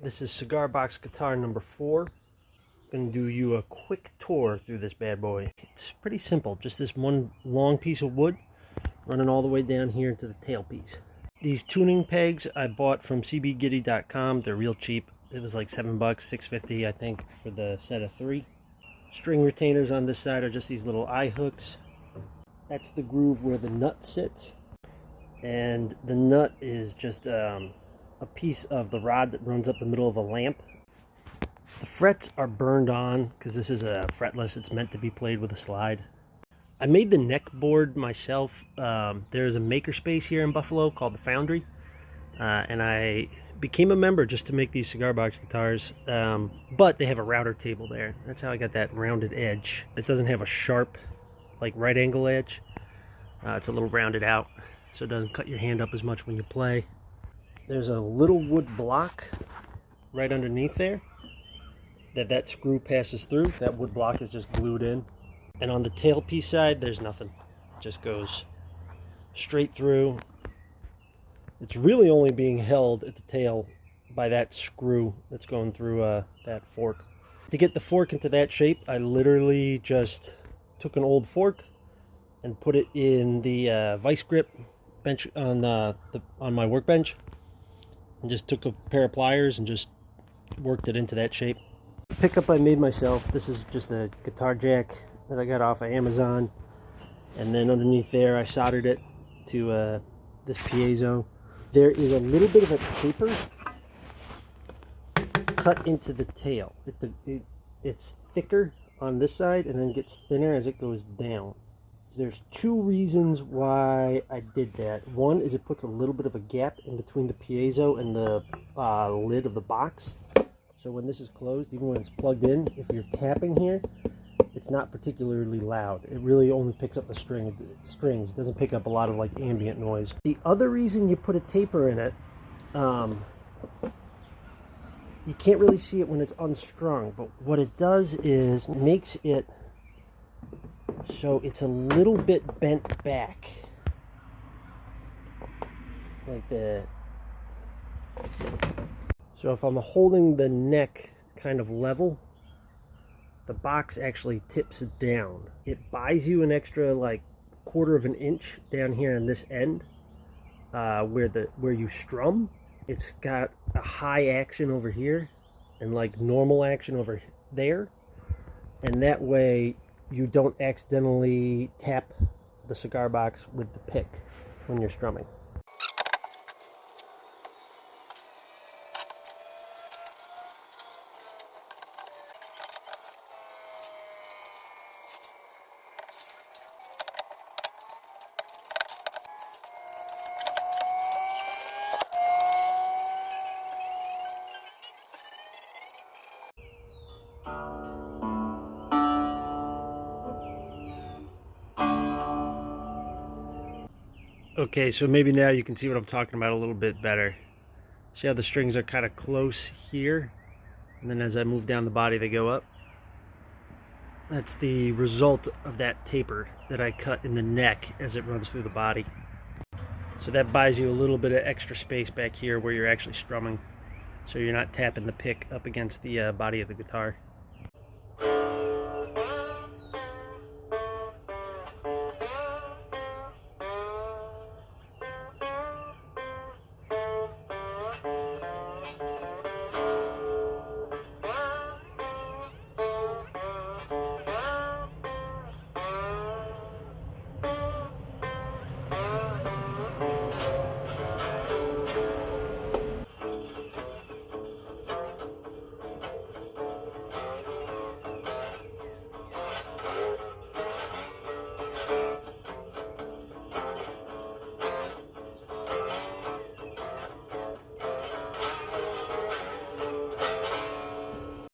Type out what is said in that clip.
This is cigar box guitar number 4. Gonna do you a quick tour through this bad boy. It's pretty simple, just this one long piece of wood running all the way down here to the tailpiece. These tuning pegs I bought from cbgiddy.com. They're real cheap. It was like $7, $6.50 I think for the set of 3. String retainers on this side are just these little eye hooks. That's the groove where the nut sits, and the nut is just a piece of the rod that runs up the middle of a lamp. The frets are burned on because this is a fretless. It's meant to be played with a slide. I made the neck board myself. There's a makerspace here in Buffalo called the Foundry, and I became a member just to make these cigar box guitars, but they have a router table there. That's how I got that rounded edge. It doesn't have a sharp like right angle edge. It's a little rounded out so it doesn't cut your hand up as much when you play. There's a little wood block right underneath there that screw passes through. That wood block is just glued in. And on the tailpiece side, there's nothing. It just goes straight through. It's really only being held at the tail by that screw that's going through that fork. To get the fork into that shape, I literally just took an old fork and put it in the vice grip bench on my workbench, and just took a pair of pliers and just worked it into that shape. The pickup I made myself. This is just a guitar jack that I got off of Amazon, and then underneath there I soldered it to this piezo. There is a little bit of a taper cut into the tail. It's thicker on this side and then gets thinner as it goes down. There's 2 reasons why I did that. One is it puts a little bit of a gap in between the piezo and the lid of the box. So when this is closed, even when it's plugged in, if you're tapping here, it's not particularly loud. It really only picks up the strings. It doesn't pick up a lot of like ambient noise. The other reason you put a taper in it, you can't really see it when it's unstrung, but what it does is makes it so it's a little bit bent back, like that. So if I'm holding the neck kind of level, the box actually tips it down. It buys you an extra like 1/4 of an inch down here on this end, where you strum. It's got a high action over here and like normal action over there, and that way you don't accidentally tap the cigar box with the pick when you're strumming. Okay, so maybe now you can see what I'm talking about a little bit better. See how the strings are kind of close here, and then as I move down the body they go up? That's the result of that taper that I cut in the neck as it runs through the body. So that buys you a little bit of extra space back here where you're actually strumming, so you're not tapping the pick up against the body of the guitar.